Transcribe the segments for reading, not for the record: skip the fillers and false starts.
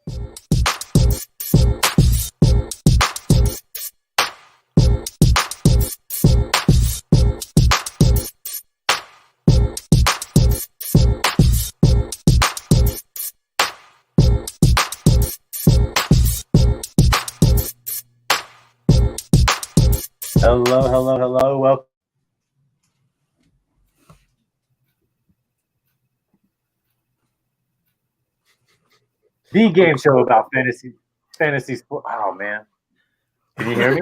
Hello. Welcome. The game show about fantasy sport. Oh man, can you hear me?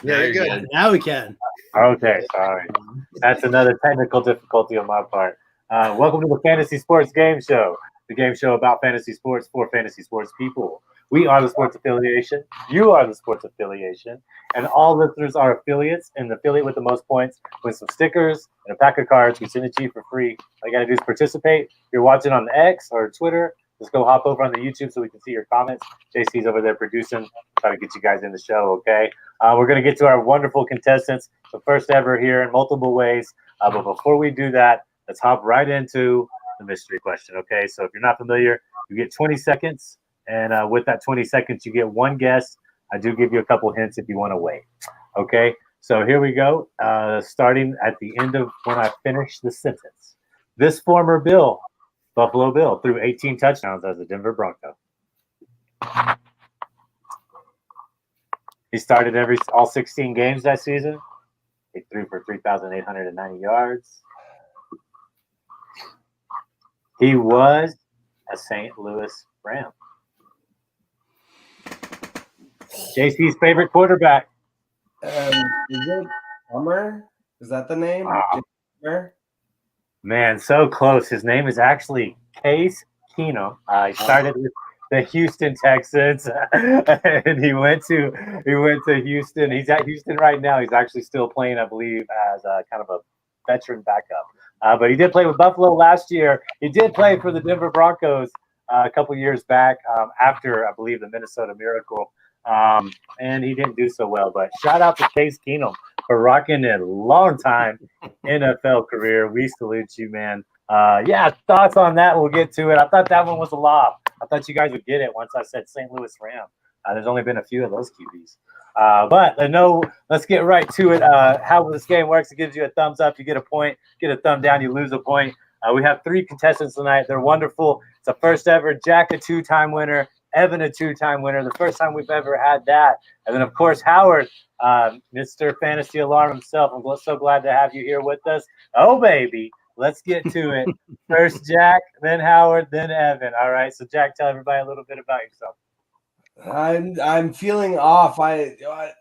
Yeah, you're good. Now we can. Okay, sorry. That's another technical difficulty on my part. Welcome to the Fantasy Sports Game Show, the game show about fantasy sports for fantasy sports people. We are the sports affiliation. You are the sports affiliation. And all listeners are affiliates. And the affiliate with the most points wins some stickers and a pack of cards. We send it to you for free. All you got to do is participate. If you're watching on the X or Twitter, just go hop over on the YouTube so we can see your comments. JC's over there producing. Try to get you guys in the show, okay? We're going to get to our wonderful contestants, the first ever here in multiple ways. But before we do that, let's hop right into the mystery question, okay? So if you're not familiar, you get 20 seconds. And with that 20 seconds, you get one guess. I do give you a couple hints if you want to wait, okay? So here we go, starting at the end of when I finish the sentence. This former Buffalo Bill, threw 18 touchdowns as a Denver Bronco. He started all 16 games that season. He threw for 3,890 yards. He was a St. Louis Ram. JC's favorite quarterback. Is it Hummer? Is that the name? Wow. Man, so close. His name is actually Case Keenum. He started with the Houston Texans, and he went to Houston. He's at Houston right now. He's actually still playing, I believe, as kind of a veteran backup. But he did play with Buffalo last year. He did play for the Denver Broncos a couple years back after, I believe, the Minnesota Miracle. And he didn't do so well. But shout out to Case Keenum for rocking a long time NFL career. We salute you, man. Yeah, thoughts on that? We'll get to it. I thought that one was a lob. I thought you guys would get it once I said St. Louis Ram. There's only been a few of those QBs. But no, let's get right to it. How this game works, it gives you a thumbs up, you get a point. Get a thumb down, you lose a point. We have 3 contestants tonight. They're wonderful. It's a first ever. Jack, a 2-time winner. Evan, a 2-time winner. The first time we've ever had that. And then, of course, Howard, Mr. Fantasy Alarm himself. I'm so glad to have you here with us. Oh, baby. Let's get to it. First Jack, then Howard, then Evan. All right. So, Jack, tell everybody a little bit about yourself. I'm feeling off.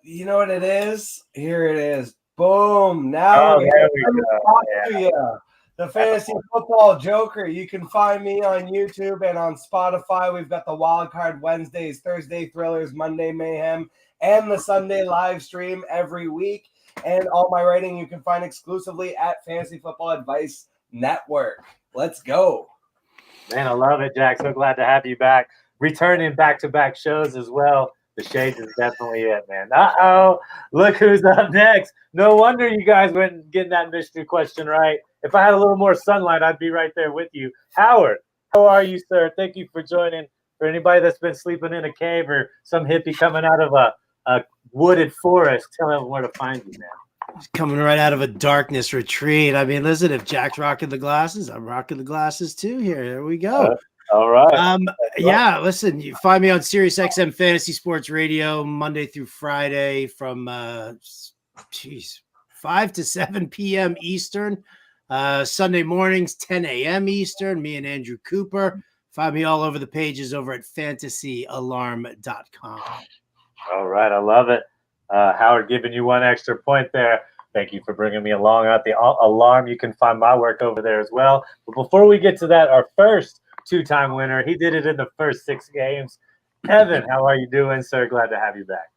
You know what it is? Here it is. Boom. Now there we go. Yeah. The Fantasy Football Joker. You can find me on YouTube and on Spotify. We've got the Wild Card Wednesdays, Thursday Thrillers, Monday Mayhem, and the Sunday live stream every week. And all my writing you can find exclusively at Fantasy Football Advice Network. Let's go. Man, I love it, Jack. So glad to have you back. Returning back-to-back shows as well. The Shades is definitely it, man. Uh-oh. Look who's up next. No wonder you guys weren't getting that mystery question right. If I had a little more sunlight, I'd be right there with you. Howard, how are you, sir? Thank you for joining. For anybody that's been sleeping in a cave or some hippie coming out of a wooded forest, tell them where to find you, man. Coming right out of a darkness retreat. I mean, listen, if Jack's rocking the glasses, I'm rocking the glasses too here. There we go. All right. Yeah, listen, you find me on Sirius XM Fantasy Sports Radio Monday through Friday from 5 to 7 p.m. Eastern. Sunday mornings, 10 a.m. Eastern. Me and Andrew Cooper. Find me all over the pages over at fantasyalarm.com. All right. I love it. Howard giving you one extra point there. Thank you for bringing me along at the alarm. You can find my work over there as well. But before we get to that, our first 2-time winner. He did it in the first 6 games. Evan, how are you doing, sir? Glad to have you back.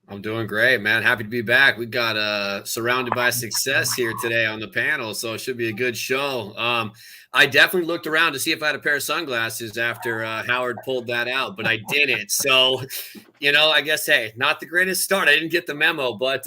I'm doing great, man. Happy to be back. We got surrounded by success here today on the panel, so it should be a good show. I definitely looked around to see if I had a pair of sunglasses after Howard pulled that out, but I didn't. So, I guess, hey, not the greatest start. I didn't get the memo, but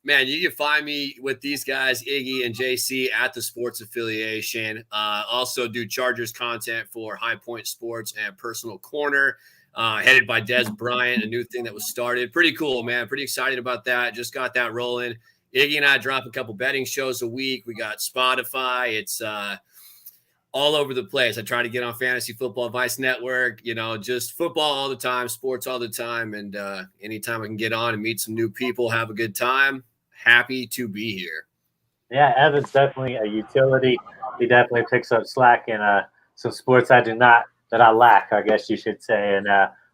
man, you can find me with these guys, Iggy and JC, at the Sports Affiliation. Also do Chargers content for High Point Sports and Personal Corner, headed by Des Bryant, a new thing that was started. Pretty cool, man. Pretty excited about that. Just got that rolling. Iggy and I drop a couple betting shows a week. We got Spotify. It's all over the place. I try to get on Fantasy Football Advice Network, just football all the time, sports all the time. And anytime I can get on and meet some new people, have a good time, happy to be here. Yeah, Evan's definitely a utility. He definitely picks up slack in some sports that I lack, I guess you should say. And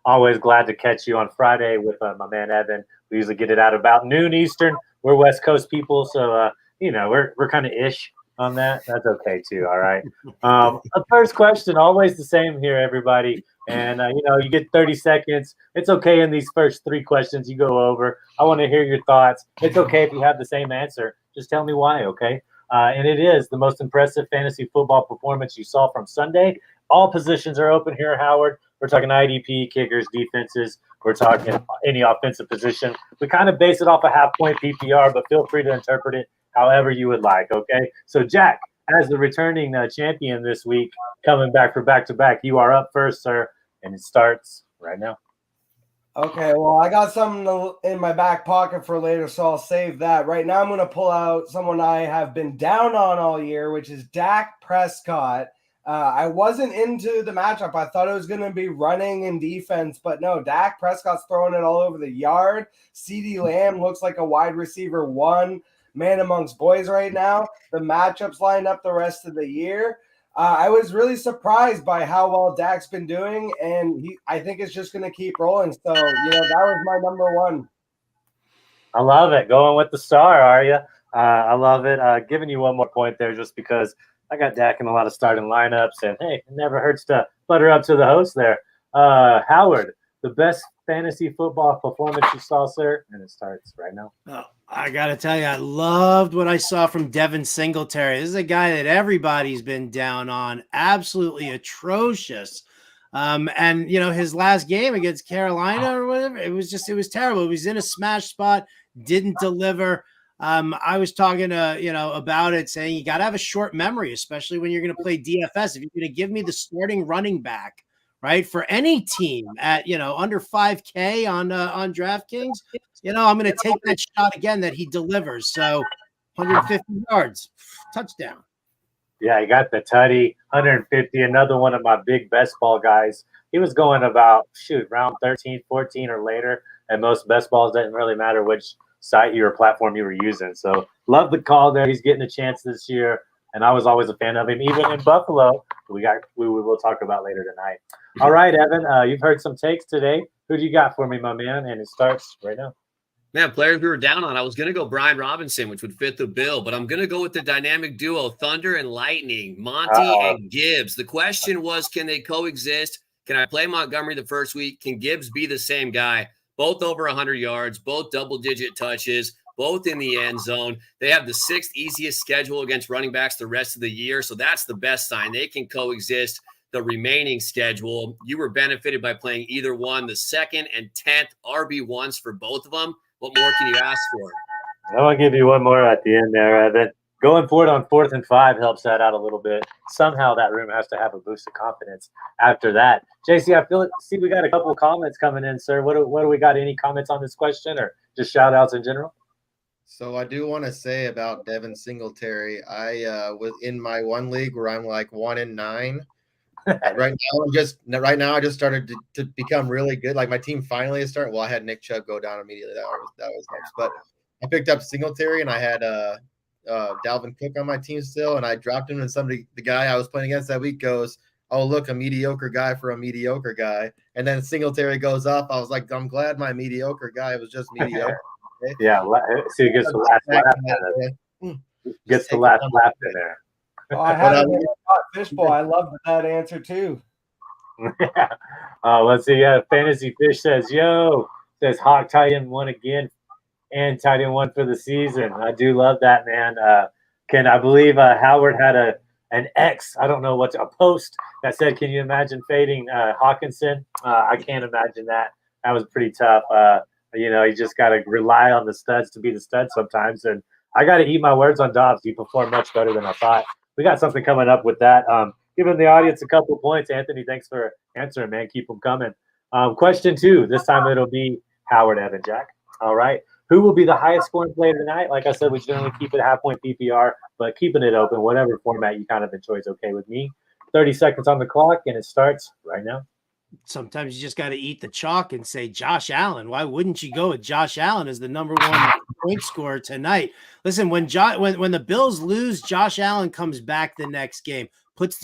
always glad to catch you on Friday with my man Evan. We usually get it out about noon Eastern. We're West Coast people, so we're kind of ish on that. That's okay too. All right. The first question, always the same here, everybody. And you get 30 seconds. It's okay in these first 3 questions you go over. I want to hear your thoughts. It's okay if you have the same answer. Just tell me why, okay? And it is the most impressive fantasy football performance you saw from Sunday. All positions are open here, Howard. We're talking IDP, kickers, defenses. We're talking any offensive position. We kind of base it off a half-point PPR, but feel free to interpret it however you would like, okay? So, Jack, as the returning champion this week, coming back for back-to-back, you are up first, sir, and it starts right now. Okay, well, I got something in my back pocket for later, so I'll save that. Right now, I'm going to pull out someone I have been down on all year, which is Dak Prescott. I wasn't into the matchup. I thought it was going to be running and defense, but no, Dak Prescott's throwing it all over the yard. CeeDee Lamb looks like a wide receiver 1, man amongst boys right now. The matchups line up the rest of the year. I was really surprised by how well Dak's been doing, and I think it's just going to keep rolling. So, that was my number 1. I love it. Going with the star, are you? I love it. Giving you one more point there just because I got Dak in a lot of starting lineups, and hey, it never hurts to butter up to the host there. Howard, the best fantasy football performance you saw, sir? And it starts right now. Oh, I got to tell you, I loved what I saw from Devin Singletary. This is a guy that everybody's been down on. Absolutely atrocious. And, his last game against Carolina or whatever, it was terrible. He was in a smash spot, didn't deliver. I was talking about it, saying you got to have a short memory, especially when you're going to play DFS. If you're going to give me the starting running back, right, for any team at, under 5K on DraftKings, I'm going to take that shot again that he delivers. So 150 yards, touchdown. Yeah, he got the tutty, 150, another one of my big best ball guys. He was going about, round 13, 14 or later, and most best balls doesn't really matter which site or platform you were using. So love the call there. He's getting a chance this year, and I was always a fan of him, even in Buffalo. We will talk about later tonight. All right, Evan, you've heard some takes today. Who do you got for me, my man? And it starts right now. Man, players we were down on. I was going to go Brian Robinson, which would fit the bill, but I'm going to go with the dynamic duo, Thunder and Lightning, Monty and Gibbs. The question was, can they coexist? Can I play Montgomery the first week? Can Gibbs be the same guy? Both over 100 yards, both double-digit touches, both in the end zone. They have the 6th easiest schedule against running backs the rest of the year, so that's the best sign. They can coexist. The remaining schedule, you were benefited by playing either one, the 2nd and 10th RB1s for both of them. What more can you ask for? I want to give you one more at the end there, Evan. Going for it on 4th and 5 helps that out a little bit. Somehow that room has to have a boost of confidence after that. JC, see we got a couple of comments coming in, sir. What do we got? Any comments on this question or just shout outs in general? So I do want to say about Devin Singletary, I was in my one league where I'm like 1-9. Right now I just started to become really good. Like my team finally is starting. Well, I had Nick Chubb go down immediately. That was nice. But I picked up Singletary and I had Dalvin Cook on my team still, and I dropped him. And the guy I was playing against that week goes, "Oh, look, a mediocre guy for a mediocre guy." And then Singletary goes up. I was like, I'm glad my mediocre guy was just mediocre. Okay? Yeah, so he gets the last laugh. Gets the last laugh in there. Oh, I had a fishbowl. I love that answer too. Let's see. Fantasy Fish says, says Hawk tight end 1 again and tight end 1 for the season. I do love that, man. I believe Howard had an X. I don't know what's a post that said, "Can you imagine fading Hawkinson?" I can't imagine that. That was pretty tough. You just got to rely on the studs to be the studs sometimes. And I got to eat my words on Dobbs. He performed much better than I thought. We got something coming up with that. Giving the audience a couple points. Anthony, thanks for answering, man. Keep them coming. Question 2. This time it'll be Howard, Evan, Jack. All right. Who will be the highest scoring player tonight? Like I said, we generally keep it half point PPR, but keeping it open, whatever format you kind of enjoy is okay with me. 30 seconds on the clock, and it starts right now. Sometimes you just got to eat the chalk and say Josh Allen. Why wouldn't you go with Josh Allen as the number 1 point scorer tonight? Listen, when the Bills lose, Josh Allen comes back the next game,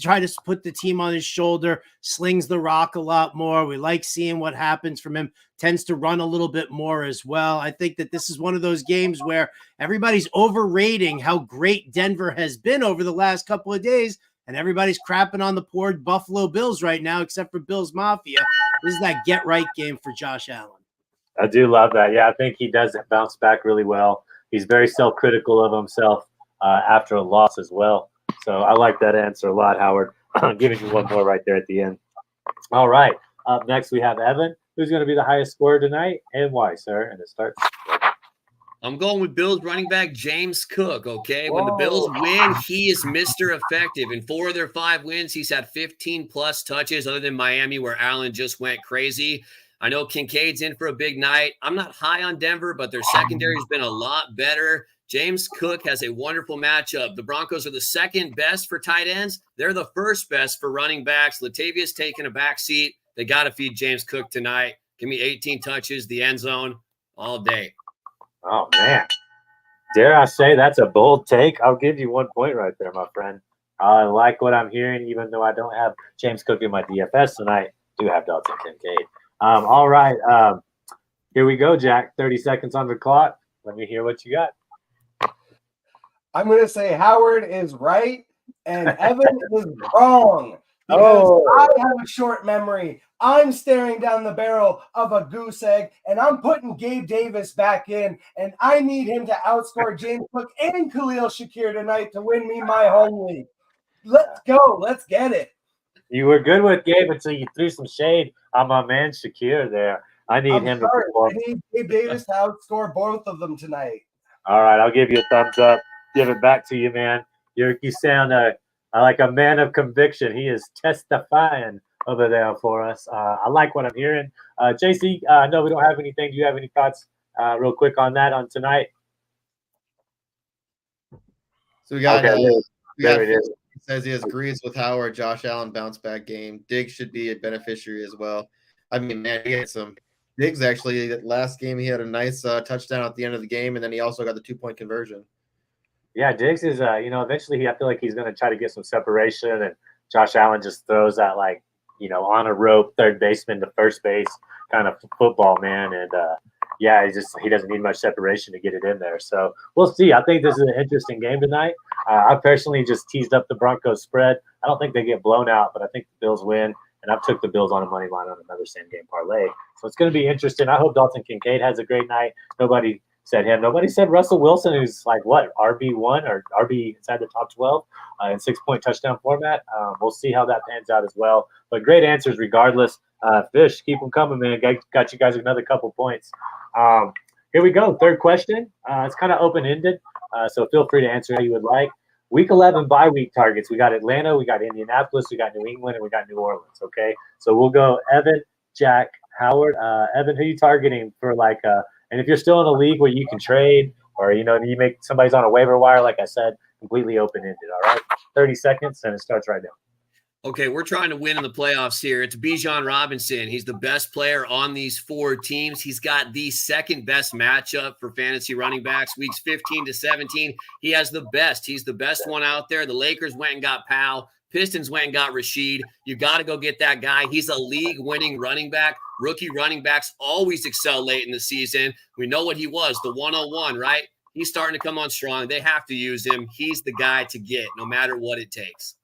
try to put the team on his shoulder, slings the rock a lot more. We like seeing what happens from him, tends to run a little bit more as well. I think that this is one of those games where everybody's overrating how great Denver has been over the last couple of days, and everybody's crapping on the poor Buffalo Bills right now, except for Bills Mafia. This is that get-right game for Josh Allen. I do love that. Yeah, I think he does bounce back really well. He's very self-critical of himself after a loss as well. So I like that answer a lot, Howard. I'm giving you one more right there at the end. All right. Up next, we have Evan. Who's going to be the highest scorer tonight and why, sir? And it starts. I'm going with Bills running back James Cook, okay? When the Bills win, he is Mr. Effective. In 4 of their 5 wins, he's had 15-plus touches other than Miami where Allen just went crazy. I know Kincaid's in for a big night. I'm not high on Denver, but their secondary has been a lot better. James Cook has a wonderful matchup. The Broncos are the 2nd best for tight ends. They're the 1st best for running backs. Latavia's taking a back seat. They got to feed James Cook tonight. Give me 18 touches, the end zone, all day. Oh, man. Dare I say that's a bold take? I'll give you 1 point right there, my friend. I like what I'm hearing, even though I don't have James Cook in my DFS tonight. I do have Dalton Kincaid. All right. Here we go, Jack. 30 seconds on the clock. Let me hear what you got. I'm going to say Howard is right and Evan is wrong. Because I have a short memory. I'm staring down the barrel of a goose egg, and I'm putting Gabe Davis back in, and I need him to outscore James Cook and Khalil Shakir tonight to win me my home league. Let's go. Let's get it. You were good with Gabe until you threw some shade on my man Shakir there. I need him to perform. I need Gabe Davis to outscore both of them tonight. All right, I'll give you a thumbs up. Give it back to you, man. You sound like a man of conviction. He is testifying over there for us. I like what I'm hearing. JC, no, we don't have anything. Do you have any thoughts real quick on that on tonight? So we got there it is. He says he agrees with Howard. Josh Allen bounce back game. Diggs should be a beneficiary as well. I mean, man, he had some. Diggs actually, that last game, he had a nice touchdown at the end of the game, and then he also got the 2-point conversion. Yeah, Diggs is, eventually I feel like he's going to try to get some separation, and Josh Allen just throws that, on a rope, third baseman to first base kind of football, man. And, he doesn't need much separation to get it in there. So we'll see. I think this is an interesting game tonight. I personally just teased up the Broncos spread. I don't think they get blown out, but I think the Bills win. And I've took the Bills on a money line on another same game parlay. So it's going to be interesting. I hope Dalton Kincaid has a great night. Nobody said him. Nobody said Russell Wilson, who's RB1 or RB inside the top 12 in 6-point touchdown format. We'll see how that pans out as well. But great answers regardless. Fish, keep them coming, man. Got you guys another couple points. Here we go. Third question. It's kind of open-ended, so feel free to answer how you would like. Week 11 bye week targets. We got Atlanta, we got Indianapolis, we got New England, and we got New Orleans, okay? So we'll go Evan, Jack, Howard. Evan, who are you targeting for and if you're still in a league where you can trade or, you make somebody's on a waiver wire, like I said, completely open-ended, all right? 30 seconds, and it starts right now. Okay, we're trying to win in the playoffs here. It's Bijan Robinson. He's the best player on these 4 teams. He's got the 2nd best matchup for fantasy running backs, weeks 15 to 17. He has the best. He's the best one out there. The Lakers went and got Powell. Pistons went and got Rashid. You got to go get that guy. He's a league-winning running back. Rookie running backs always excel late in the season. We know what he was, the 101, right? He's starting to come on strong. They have to use him. He's the guy to get, no matter what it takes.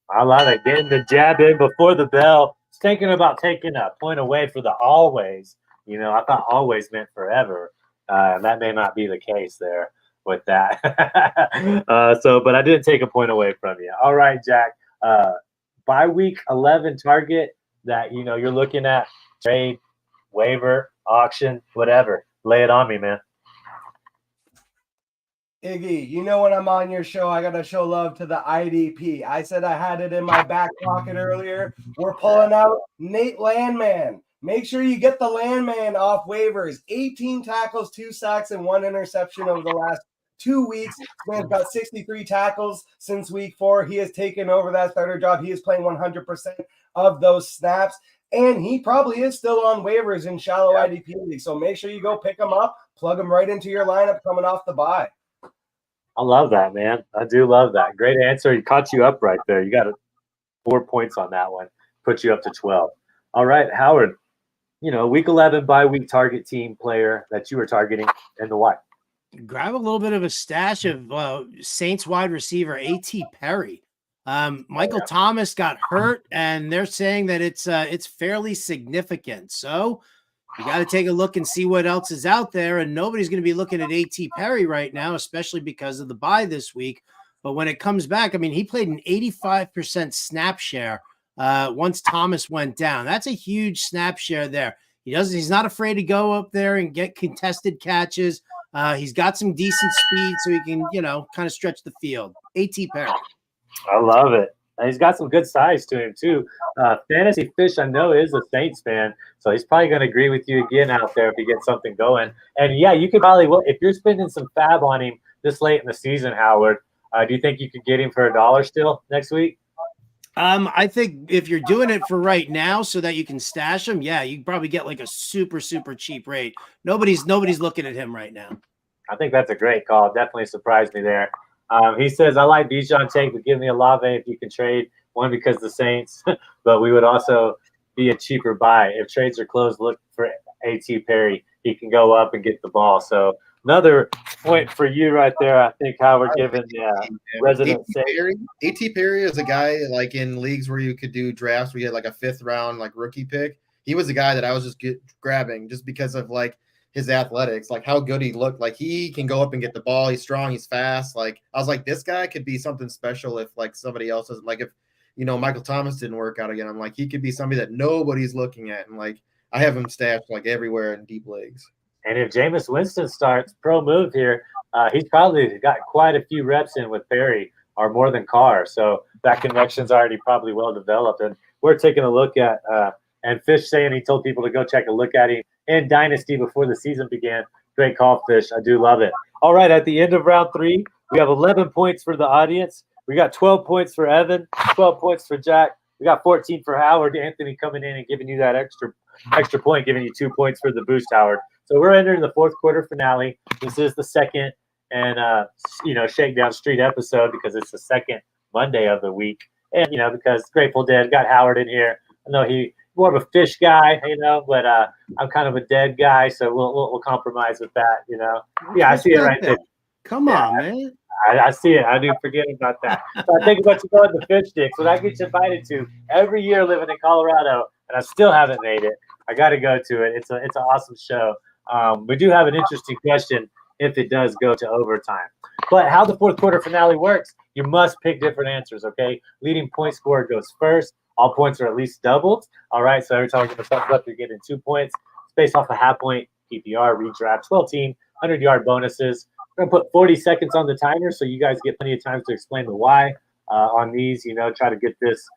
I love it. Getting the jab in before the bell. It's thinking about taking a point away for the always. I thought always meant forever. And that may not be the case there. with that. But I didn't take a point away from you. All right, Jack. By week 11 target that you're looking at, trade, waiver, auction, whatever. Lay it on me, man. Iggy, you know when I'm on your show, I got to show love to the IDP. I said I had it in my back pocket earlier. We're pulling out Nate Landman. Make sure you get the Landman off waivers. 18 tackles, 2 sacks, and 1 interception over the last 2 weeks. Man's got 63 tackles since week 4. He has taken over that starter job. He is playing 100% of those snaps. And he probably is still on waivers in shallow IDP league. So make sure you go pick him up, plug him right into your lineup coming off the bye. I love that, man. I do love that. Great answer. He caught you up right there. You got 4 points on that one. Put you up to 12. All right, Howard. Week 11 bye-week target team player that you were targeting and the why. Grab a little bit of a stash of Saints wide receiver A.T. Perry. Michael Thomas got hurt, and they're saying that it's fairly significant. So you got to take a look and see what else is out there. And nobody's going to be looking at A.T. Perry right now, especially because of the bye this week. But when it comes back, I mean, he played an 85% snap share once Thomas went down. That's a huge snap share there. He's not afraid to go up there and get contested catches. He's got some decent speed, so he can, kind of stretch the field. A.T. Perry. I love it. And he's got some good size to him, too. Fantasy Fish, I know, is a Saints fan, so he's probably going to agree with you again out there if he gets something going. And, yeah, you could probably – if you're spending some fab on him this late in the season, Howard, do you think you could get him for $1 still next week? I think if you're doing it for right now so that you can stash him, yeah, you probably get like a super, super cheap rate. Nobody's looking at him right now. I think that's a great call. Definitely surprised me there. He says, I like Bijan take, but give me Olave if you can trade. One, because the Saints, but we would also be a cheaper buy. If trades are closed, look for A.T. Perry. He can go up and get the ball. So another point for you right there, I think, Howard, given resident A.T. Perry is a guy like in leagues where you could do drafts where you had like a 5th round like rookie pick. He was a guy that I was just grabbing just because of like his athletics, like how good he looked. Like he can go up and get the ball. He's strong. He's fast. Like I was like, this guy could be something special if like somebody else doesn't. Like if Michael Thomas didn't work out again, I'm like he could be somebody that nobody's looking at. And like I have him stashed like everywhere in deep leagues. And if Jameis Winston starts, pro move here, he's probably got quite a few reps in with Perry or more than Carr. So that connection's already probably well developed. And we're taking a look at and Fish saying he told people to go take a look at him in Dynasty before the season began. Great call, Fish. I do love it. All right, at the end of round 3, we have 11 points for the audience. We got 12 points for Evan, 12 points for Jack. We got 14 for Howard. Anthony coming in and giving you that extra point, giving you 2 points for the boost, Howard. So we're entering the 4th quarter finale. This is the second and Shakedown Street episode because it's the second Monday of the week. And because Grateful Dead got Howard in here. I know he's more of a Fish guy, but I'm kind of a Dead guy, so we'll compromise with that. Yeah, I see it right there. Come on, man. I see it. I do forget about that. So I think about you going to Fish Sticks, what I get invited to every year living in Colorado, and I still haven't made it. I got to go to it. It's an awesome show. We do have an interesting question if it does go to overtime. But how the 4th quarter finale works, you must pick different answers, okay? Leading point scorer goes first. All points are at least doubled. All right, so every time we get the thumbs up, you're getting 2 points. It's based off a half-point PPR, redraft, 12-team, 100-yard bonuses. We're going to put 40 seconds on the timer so you guys get plenty of time to explain the why on these, try to get this,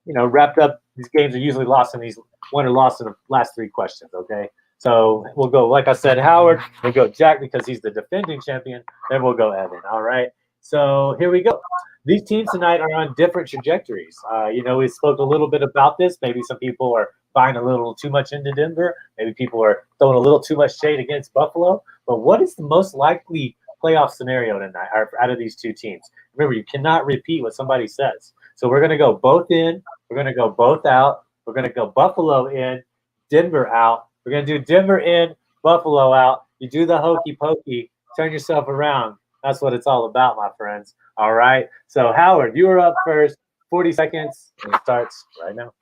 wrapped up. These games are usually lost in the last 3 questions, okay? So we'll go, like I said, Howard. We'll go Jack because he's the defending champion. Then we'll go Evan, all right? So here we go. These teams tonight are on different trajectories. We spoke a little bit about this. Maybe some people are buying a little too much into Denver. Maybe people are throwing a little too much shade against Buffalo. But what is the most likely playoff scenario tonight out of these 2 teams? Remember, you cannot repeat what somebody says. So we're going to go both in. We're going to go both out. We're going to go Buffalo in, Denver out. We're going to do Denver in, Buffalo out. You do the hokey pokey, turn yourself around. That's what it's all about, my friends. All right. So, Howard, you are up first. 40 seconds, and it starts right now.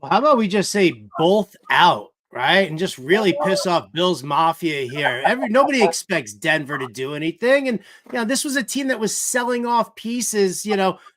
Well, how about we just say both out, right? And just really piss off Bills Mafia here. Nobody expects Denver to do anything. And this was a team that was selling off pieces,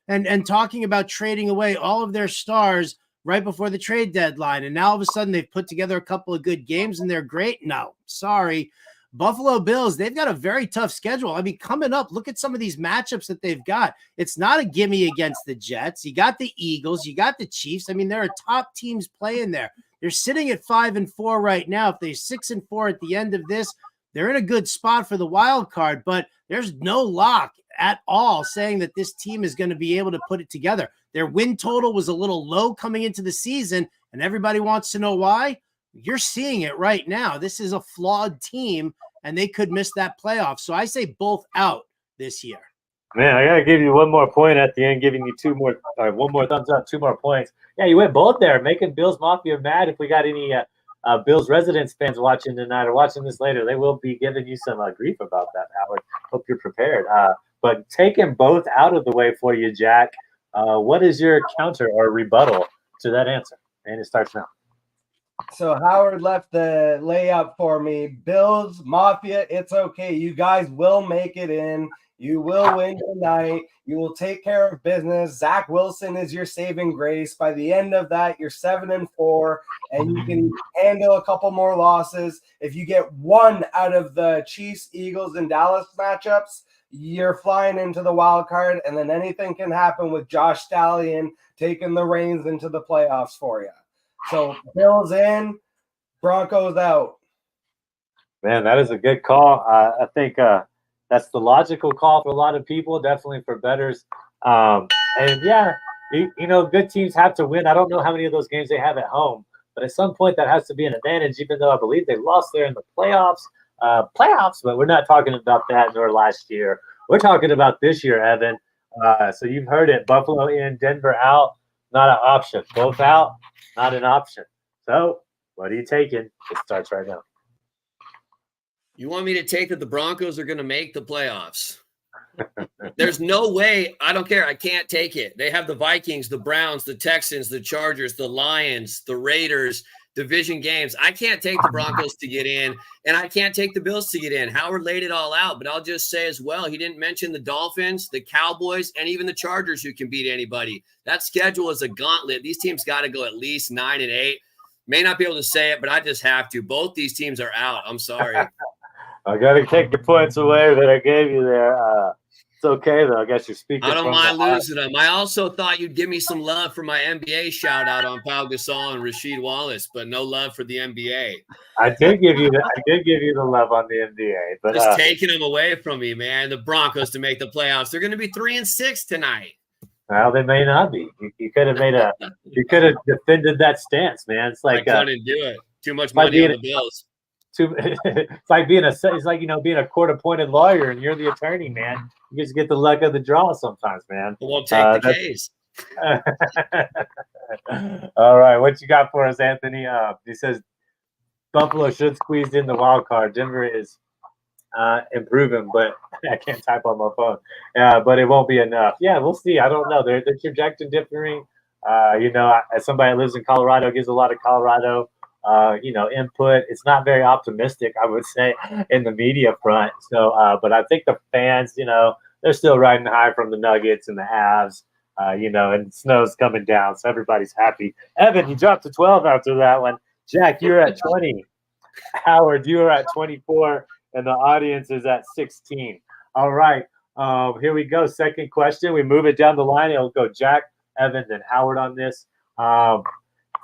and talking about trading away all of their stars right before the trade deadline. And now all of a sudden they've put together a couple of good games and they're great. No, sorry. Buffalo Bills, they've got a very tough schedule. I mean, coming up, look at some of these matchups that they've got. It's not a gimme against the Jets. You got the Eagles, you got the Chiefs. I mean, there are top teams playing there. They're sitting at 5-4 right now. If they're 6-4 at the end of this, they're in a good spot for the wild card, but there's no lock at all saying that this team is going to be able to put it together. Their win total was a little low coming into the season, and everybody wants to know why. You're seeing it right now. This is a flawed team, and they could miss that playoff. So I say both out this year. Man, I gotta give you one more point at the end, giving you one more thumbs up, 2 more points. Yeah, you went both there, making Bills Mafia mad. If we got any Bills residents fans watching tonight or watching this later, they will be giving you some grief about that, Howard. Hope you're prepared. But taking both out of the way for you, Jack, what is your counter or rebuttal to that answer? And it starts now. So Howard left the layup for me. Bills Mafia, it's okay. You guys will make it in. You will win tonight. You will take care of business. Zach Wilson is your saving grace. By the end of that, you're 7-4, and you can handle a couple more losses. If you get one out of the Chiefs, Eagles, and Dallas matchups, you're flying into the wild card, and then anything can happen with Josh Stallion taking the reins into the playoffs for you. So Bills in, Broncos out. Man, that is a good call. I think that's the logical call for a lot of people, definitely for bettors. And yeah, good teams have to win. I don't know how many of those games they have at home, but at some point that has to be an advantage, even though I believe they lost there in the playoffs. But we're not talking about that nor last year. We're talking about this year, Evan. So you've heard it. Buffalo in, Denver out, not an option. Both out, not an option. So what are you taking? It starts right now. You want me to take that the Broncos are going to make the playoffs? There's no way. I don't care. I can't take it. They have the Vikings, the Browns, the Texans, the Chargers, the Lions, the Raiders, division games. I can't take the Broncos to get in, and I can't take the Bills to get in. Howard laid it all out, but I'll just say as well, he didn't mention the Dolphins, the Cowboys, and even the Chargers who can beat anybody. That schedule is a gauntlet. These teams got to go at least 9-8. May not be able to say it, but I just have to. Both these teams are out. I'm sorry. I got to take the points away that I gave you there. It's okay, though. I guess you're speaking. I don't mind losing them. I also thought you'd give me some love for my NBA shout-out on Pau Gasol and Rasheed Wallace, but no love for the NBA. I did give you the love on the NBA, but just taking them away from me, man. The Broncos to make the playoffs. They're going to be 3-6 tonight. Well, they may not be. You could have defended that stance, man. It's like I couldn't do it. Too much money on the Bills. It's like being a court-appointed lawyer, and you're the attorney, man. You just get the luck of the draw sometimes, man. It won't take the case. All right, what you got for us, Anthony? He says Buffalo should squeeze in the wild card. Denver is improving, but I can't type on my phone. But it won't be enough. Yeah, we'll see. I don't know. They're projecting differing. As somebody that lives in Colorado, gives a lot of Colorado input. It's not very optimistic, I would say, in the media front. So, but I think the fans, they're still riding high from the Nuggets and the Avs, and snow's coming down. So everybody's happy. Evan, you dropped to 12 after that one. Jack, you're at 20. Howard, you are at 24, and the audience is at 16. All right. Here we go. Second question. We move it down the line. It'll go Jack, Evan, then Howard on this.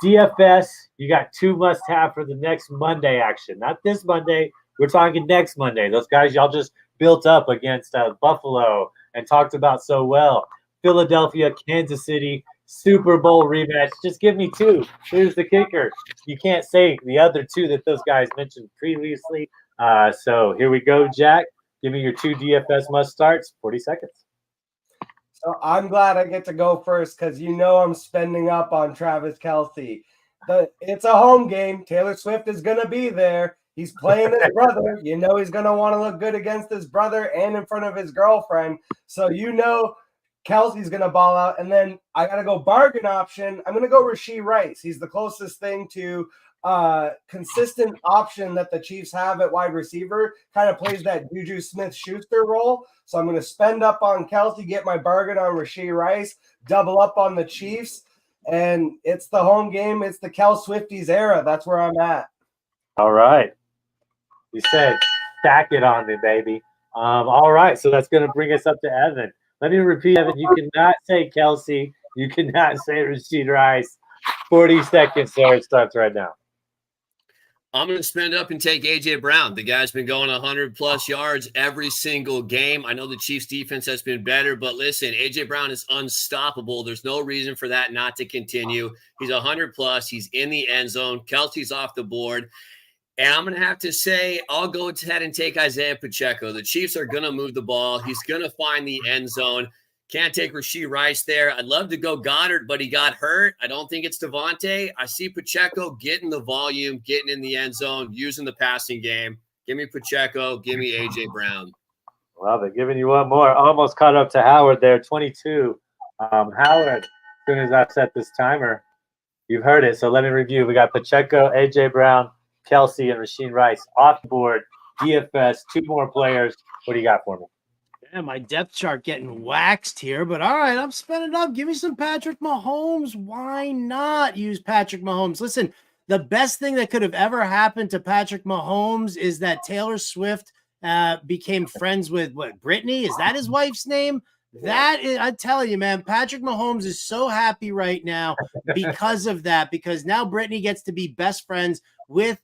DFS, you got 2 must-have for the next Monday action. Not this Monday. We're talking next Monday. Those guys y'all just built up against Buffalo and talked about so well. Philadelphia, Kansas City, Super Bowl rematch. Just give me 2. Here's the kicker. You can't say the other 2 that those guys mentioned previously. So here we go, Jack. Give me your 2 DFS must-starts. 40 seconds. So I'm glad I get to go first because I'm spending up on Travis Kelce. It's a home game. Taylor Swift is going to be there. He's playing his brother. He's going to want to look good against his brother and in front of his girlfriend. So Kelsey's going to ball out. And then I got to go bargain option. I'm going to go Rashee Rice. He's the closest thing to consistent option that the Chiefs have at wide receiver. Kind of plays that Juju Smith-Schuster role. So I'm going to spend up on Kelsey, get my bargain on Rashee Rice, double up on the Chiefs. And it's the home game. It's the Kel Swifties era. That's where I'm at. All right. You said stack it on me, baby. All right. So that's going to bring us up to Evan. Let me repeat, Evan. You cannot say Kelsey. You cannot say Rashee Rice. 40 seconds, sir. It starts right now. I'm going to spend up and take A.J. Brown. The guy's been going 100-plus yards every single game. I know the Chiefs' defense has been better, but listen, A.J. Brown is unstoppable. There's no reason for that not to continue. He's 100-plus. He's in the end zone. Kelsey's off the board. And I'm going to have to say I'll go ahead and take Isaiah Pacheco. The Chiefs are going to move the ball. He's going to find the end zone. Can't take Rashee Rice there. I'd love to go Goddard, but he got hurt. I don't think it's Devontae. I see Pacheco getting the volume, getting in the end zone, using the passing game. Give me Pacheco. Give me A.J. Brown. Love it. Giving you one more. Almost caught up to Howard there, 22. Howard, as soon as I set this timer, you've heard it. So let me review. We got Pacheco, A.J. Brown, Kelsey, and Rashee Rice off the board. DFS, 2 more players. What do you got for me? Yeah, my depth chart getting waxed here, but all right, I'm spending up. Give me some Patrick Mahomes. Why not use Patrick Mahomes? Listen, the best thing that could have ever happened to Patrick Mahomes is that Taylor Swift became friends with Brittany? Is that his wife's name? That is, I tell you, man, Patrick Mahomes is so happy right now because of that, because now Brittany gets to be best friends with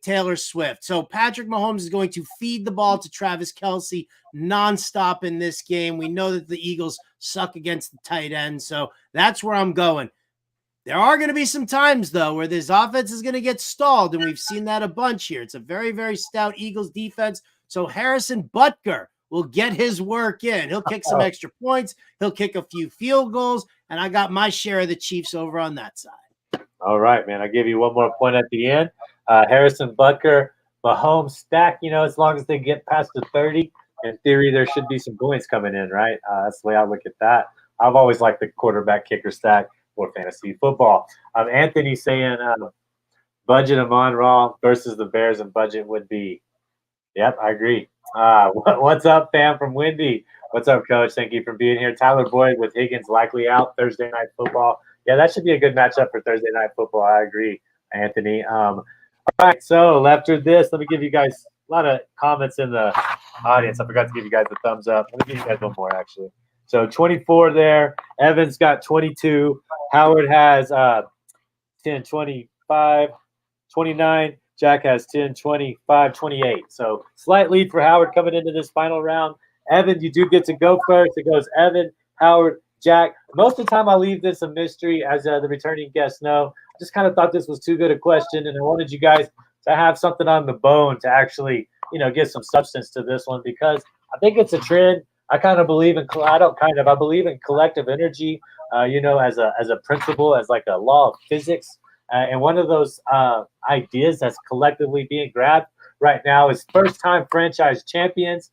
Taylor Swift. So Patrick Mahomes is going to feed the ball to Travis Kelce nonstop in this game. We know that the Eagles suck against the tight end, so that's where I'm going. There are going to be some times, though, where this offense is going to get stalled, and we've seen that a bunch here. It's a very, very stout Eagles defense, so Harrison Butker will get his work in. He'll kick some extra points. He'll kick a few field goals, and I got my share of the Chiefs over on that side. All right, man. I'll give you one more point at the end. Harrison Butker, Mahomes stack, as long as they get past the 30, in theory, there should be some points coming in, right? That's the way I look at that. I've always liked the quarterback kicker stack for fantasy football. Anthony saying budget Amon Ra versus the Bears, and budget would be. Yep, I agree. What's up, fam, from Windy? What's up, Coach? Thank you for being here. Tyler Boyd with Higgins likely out Thursday Night Football. Yeah, that should be a good matchup for Thursday Night Football. I agree, Anthony. All right, so after this, let me give you guys a lot of comments in the audience. I forgot to give you guys the thumbs up. Let me give you guys one more, actually. So 24 there. Evan's got 22. Howard has 10, 25, 29. Jack has 10, 25, 28. So slight lead for Howard coming into this final round. Evan, you do get to go first. It goes Evan, Howard, Jack. Most of the time I leave this a mystery, as the returning guests know. I just kind of thought this was too good a question, and I wanted you guys to have something on the bone to actually, get some substance to this one, because I think it's a trend. I kind of believe in I believe in collective energy, as a principle, as like a law of physics. And one of those ideas that's collectively being grabbed right now is first-time franchise champions.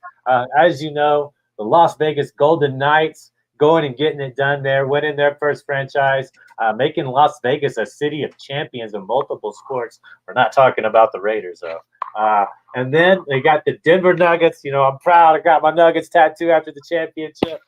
As you know, the Las Vegas Golden Knights going and getting it done there, winning their first franchise, making Las Vegas a city of champions in multiple sports. We're not talking about the Raiders, though. And then they got the Denver Nuggets. I'm proud. I got my Nuggets tattoo after the championship.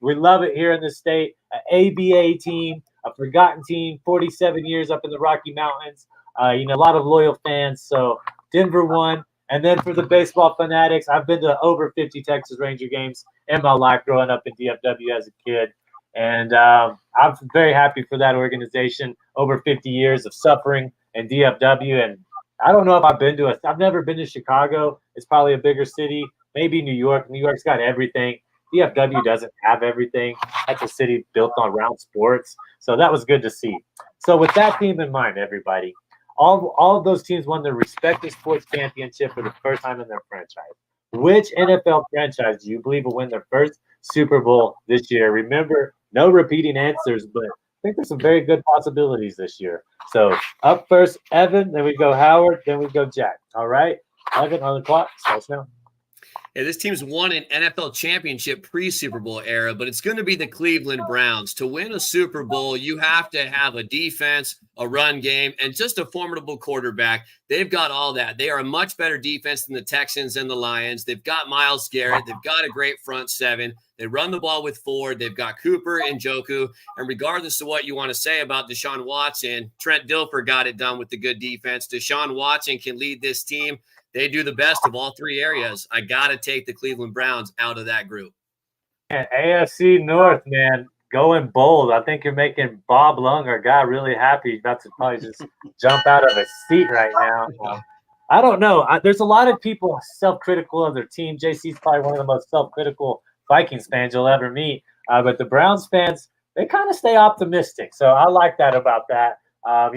We love it here in the state. An ABA team, a forgotten team, 47 years up in the Rocky Mountains. A lot of loyal fans. So Denver won. And then for the baseball fanatics, I've been to over 50 Texas Ranger games in my life growing up in DFW as a kid. And I'm very happy for that organization. Over 50 years of suffering in DFW. And I don't know if I've never been to Chicago. It's probably a bigger city. Maybe New York. New York's got everything. DFW doesn't have everything. That's a city built around sports. So that was good to see. So with that theme in mind, everybody, all of those teams won their respective sports championship for the first time in their franchise. Which NFL franchise do you believe will win their first Super Bowl this year? Remember, no repeating answers, but I think there's some very good possibilities this year. So up first, Evan, then we go Howard, then we go Jack. All right? Evan on the clock. Starts now. Yeah, this team's won an NFL championship pre-Super Bowl era, but it's going to be the Cleveland Browns. To win a Super Bowl, you have to have a defense, a run game, and just a formidable quarterback. They've got all that. They are a much better defense than the Texans and the Lions. They've got Myles Garrett. They've got a great front seven. They run the ball with Ford. They've got Cooper and Njoku. And regardless of what you want to say about Deshaun Watson, Trent Dilfer got it done with the good defense. Deshaun Watson can lead this team. They do the best of all three areas. I got to take the Cleveland Browns out of that group. And AFC North, man, going bold. I think you're making Bob Lung, our guy, really happy. He's about to probably just jump out of his seat right now. I don't know. There's a lot of people self-critical of their team. JC's probably one of the most self-critical Vikings fans you'll ever meet. But the Browns fans, they kind of stay optimistic. So I like that about that. I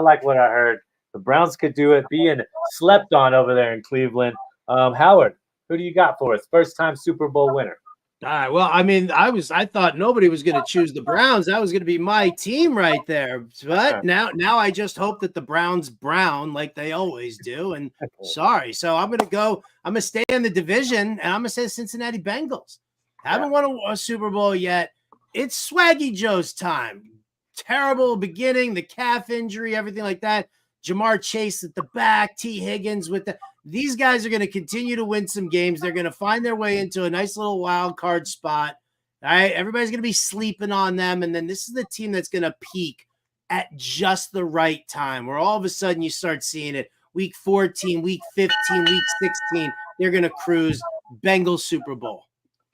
like what I heard. The Browns could do it, being slept on over there in Cleveland. Howard, who do you got for us? First-time Super Bowl winner. All right. Well, I mean, I thought nobody was going to choose the Browns. That was going to be my team right there. But now I just hope that the Browns brown like they always do. And sorry. So I'm going to stay in the division, and I'm going to say Cincinnati Bengals. Haven't won a Super Bowl yet. It's Swaggy Joe's time. Terrible beginning, the calf injury, everything like that. Jamar Chase at the back, T. Higgins with these guys are going to continue to win some games. They're going to find their way into a nice little wild card spot. All right. Everybody's going to be sleeping on them. And then this is the team that's going to peak at just the right time, where all of a sudden you start seeing it. Week 14, week 15, week 16, they're going to cruise. Bengals Super Bowl.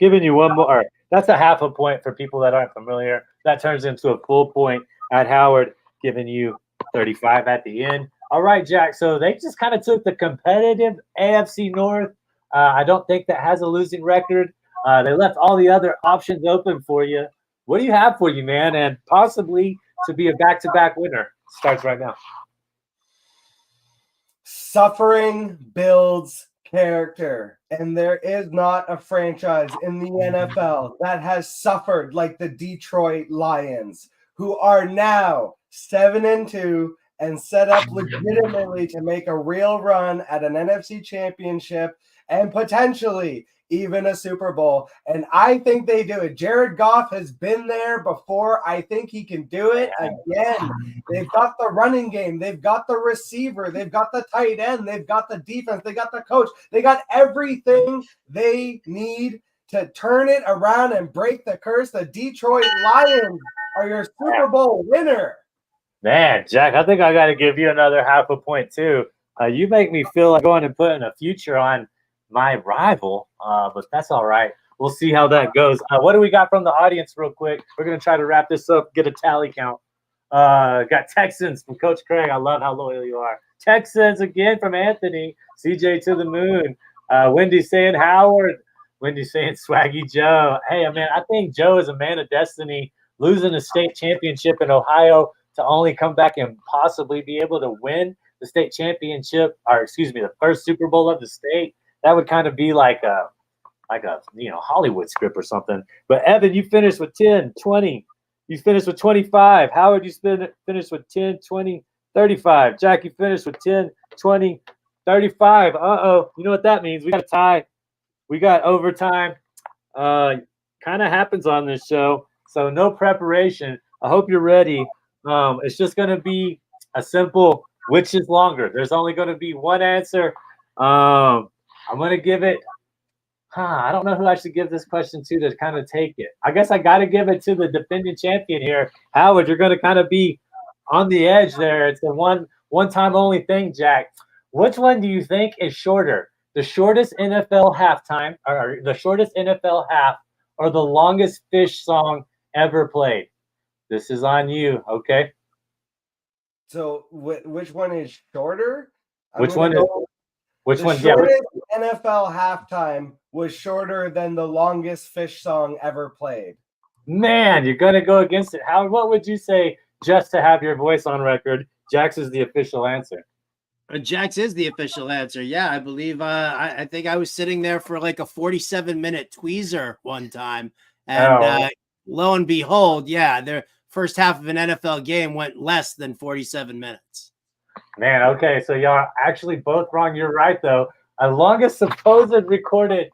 Giving you one more. That's a half a point for people that aren't familiar. That turns into a full point at Howard, giving you 35 at the end. All right, Jack. So they just kind of took the competitive AFC North. I don't think that has a losing record. They left all the other options open for you. What do you have for you, man? And possibly to be a back-to-back winner. Starts right now. Suffering builds character, and there is not a franchise in the NFL that has suffered like the Detroit Lions, who are now 7-2 and set up legitimately to make a real run at an NFC championship and potentially even a Super Bowl. And I think they do it. Jared Goff has been there before. I think he can do it again. They've got the running game. They've got the receiver. They've got the tight end. They've got the defense. They got the coach. They got everything they need to turn it around and break the curse. The Detroit Lions are your Super Bowl winner. Man, Jack, I think I got to give you another half a point too. You make me feel like going and putting a future on my rival, but that's all right. We'll see how that goes. What do we got from the audience real quick? We're going to try to wrap this up, get a tally count. Got Texans from Coach Craig. I love how loyal you are. Texans again from Anthony. CJ to the moon. Wendy saying Howard. Wendy saying Swaggy Joe. Hey, man, I think Joe is a man of destiny, losing a state championship in Ohio to only come back and possibly be able to win the state championship, or excuse me, the first Super Bowl of the state. That would kind of be like a Hollywood script or something. But Evan, you finished with 10, 20. You finished with 25. Howard, you finished with 10, 20, 35. Jack, you finished with 10, 20, 35. Uh-oh. You know what that means? We got a tie. We got overtime. Kind of happens on this show. So no preparation. I hope you're ready. It's just going to be a simple which is longer. There's only going to be one answer. I'm going to give it I don't know who I should give this question to kind of take it. I guess I got to give it to the defending champion here. Howard, you're going to kind of be on the edge there. It's a one-time only thing, Jack. Which one do you think is shorter? The shortest NFL halftime, or the shortest NFL half, or the longest Fish song ever played? This is on you, okay? So which one is shorter? Which one? The shortest NFL halftime was shorter than the longest Fish song ever played. Man, you're going to go against it. Howard, what would you say just to have your voice on record? Jax is the official answer. Jax is the official answer. Yeah, I believe I think I was sitting there for like a 47-minute tweezer one time. And lo and behold, yeah, their first half of an NFL game went less than 47 minutes. Man, okay, so y'all actually both wrong. You're right, though. Longest supposed recorded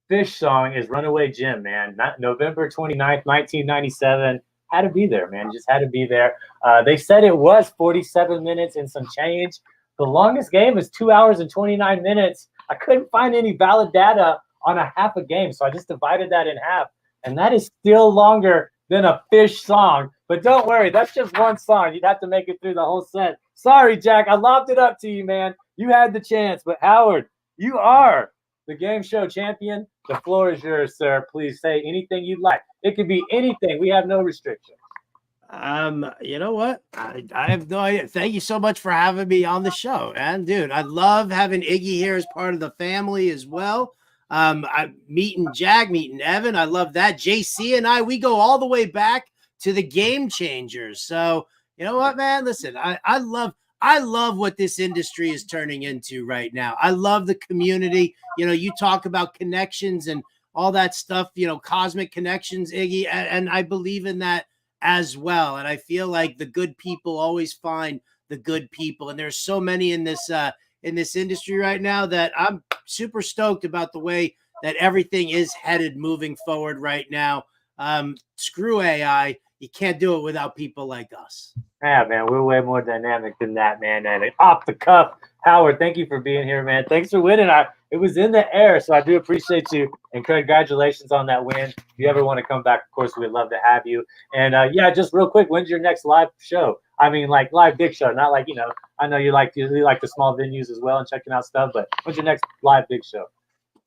Fish song is Runaway Jim, man. Not November 29th, 1997. Had to be there, man. Just had to be there. They said it was 47 minutes and some change. The longest game is 2 hours and 29 minutes. I couldn't find any valid data on a half a game, so I just divided that in half. And that is still longer than a Fish song. But don't worry, that's just one song. You'd have to make it through the whole set. Sorry, Jack. I lobbed it up to you, man. You had the chance. But Howard, you are the game show champion. The floor is yours, sir. Please say anything you'd like. It could be anything. We have no restrictions. You know what? I have no idea. Thank you so much for having me on the show. And dude, I love having Iggy here as part of the family as well. I'm meeting Jack, meeting Evan. I love that. JC and we go all the way back to the Game Changers. So you know what, man? Listen, I love what this industry is turning into right now. I love the community. You know, you talk about connections and all that stuff, you know, cosmic connections, Iggy, and I believe in that as well. And I feel like the good people always find the good people. And there's so many in this industry right now that I'm super stoked about the way that everything is headed moving forward right now. Screw AI. You can't do it without people like us. Yeah, man, we're way more dynamic than that, man. And off the cuff, Howard, thank you for being here, man. Thanks for winning. It was in the air, so I do appreciate you. And congratulations on that win. If you ever want to come back, of course, we'd love to have you. And yeah, just real quick, when's your next live show? I mean, like live big show, not like, you know, I know you like the small venues as well and checking out stuff, but when's your next live big show?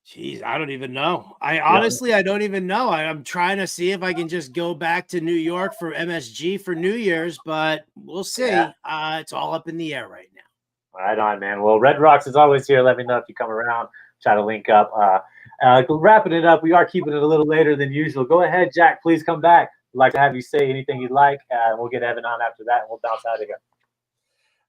Jeez, I don't even know. I don't even know. I'm trying to see if I can just go back to New York for MSG for New Year's, but we'll see. Yeah. It's all up in the air right now. Right on, man. Well, Red Rocks is always here. Let me know if you come around. Try to link up. Wrapping it up, we are keeping it a little later than usual. Go ahead, Jack. Please come back. I'd like to have you say anything you'd like. We'll get Evan on after that, and we'll bounce out of here.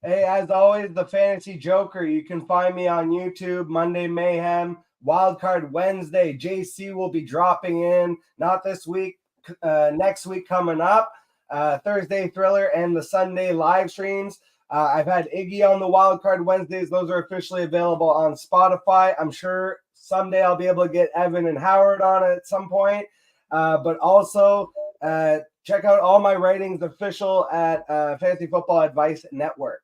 Hey, as always, the Fantasy Joker. You can find me on YouTube, Monday Mayhem, Wildcard Wednesday. JC will be dropping in, not this week, next week coming up. Thursday Thriller and the Sunday live streams. I've had Iggy on the Wildcard Wednesdays. Those are officially available on Spotify. I'm sure someday I'll be able to get Evan and Howard on it at some point. But also check out all my writings official at Fantasy Football Advice Network.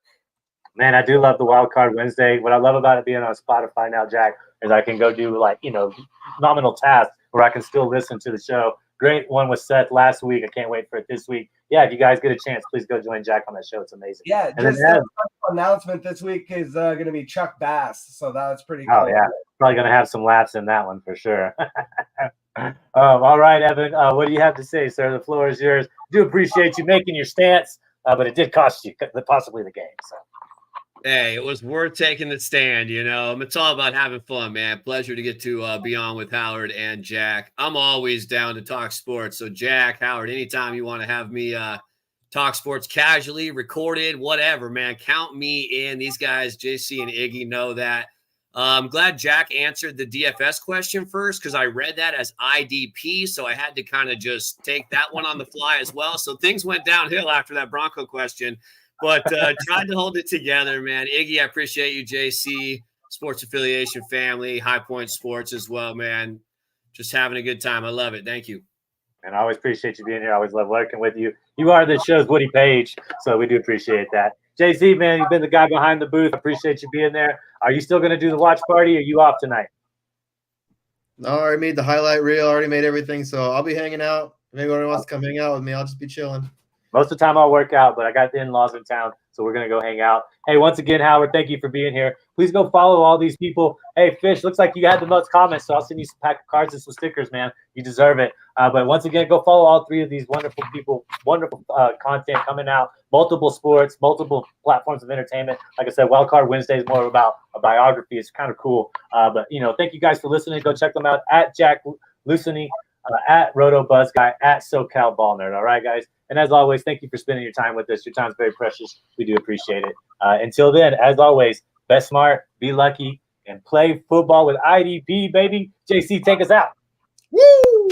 Man, I do love the Wildcard Wednesday. What I love about it being on Spotify now, Jack, is I can go do like, you know, nominal tasks where I can still listen to the show. Great one was Seth last week. I can't wait for it this week. Yeah, if you guys get a chance, please go join Jack on that show. It's amazing. Yeah, and just an announcement this week is going to be Chuck Bass, so that's pretty cool. Oh, yeah. Probably going to have some laughs in that one for sure. All right, Evan, what do you have to say, sir? The floor is yours. Do appreciate you making your stance, but it did cost you possibly the game. So. Hey, it was worth taking the stand, you know. It's all about having fun, man. Pleasure to get to be on with Howard and Jack. I'm always down to talk sports. So, Jack, Howard, anytime you want to have me talk sports casually, recorded, whatever, man, count me in. These guys, JC and Iggy, know that. I'm glad Jack answered the DFS question first because I read that as IDP, so I had to kind of just take that one on the fly as well. So things went downhill after that Bronco question. But tried to hold it together, man. Iggy, I appreciate you, JC, Sports Affiliation family, High Point Sports as well, man. Just having a good time. I love it. Thank you. And I always appreciate you being here. I always love working with you. You are the show's Woody Page, so we do appreciate that. JC, man, you've been the guy behind the booth. I appreciate you being there. Are you still going to do the watch party, or are you off tonight? No, I already made the highlight reel, already made everything, so I'll be hanging out. If anyone wants to come hang out with me, I'll just be chilling. Most of the time I'll work out, but I got the in-laws in town, so we're going to go hang out. Hey, once again, Howard, thank you for being here. Please go follow all these people. Hey, Fish, looks like you had the most comments, so I'll send you some pack of cards and some stickers, man. You deserve it. But once again, go follow all three of these wonderful people, wonderful content coming out, multiple sports, multiple platforms of entertainment. Like I said, Wildcard Wednesday is more about a biography. It's kind of cool. But, you know, thank you guys for listening. Go check them out at Jack Lucenay, at Roto Buzz Guy, at SoCal Ball Nerd. All right, guys. And as always, thank you for spending your time with us. Your time is very precious. We do appreciate it. Until then, as always, bet smart, be lucky, and play football with IDP, baby. JC, take us out. Woo!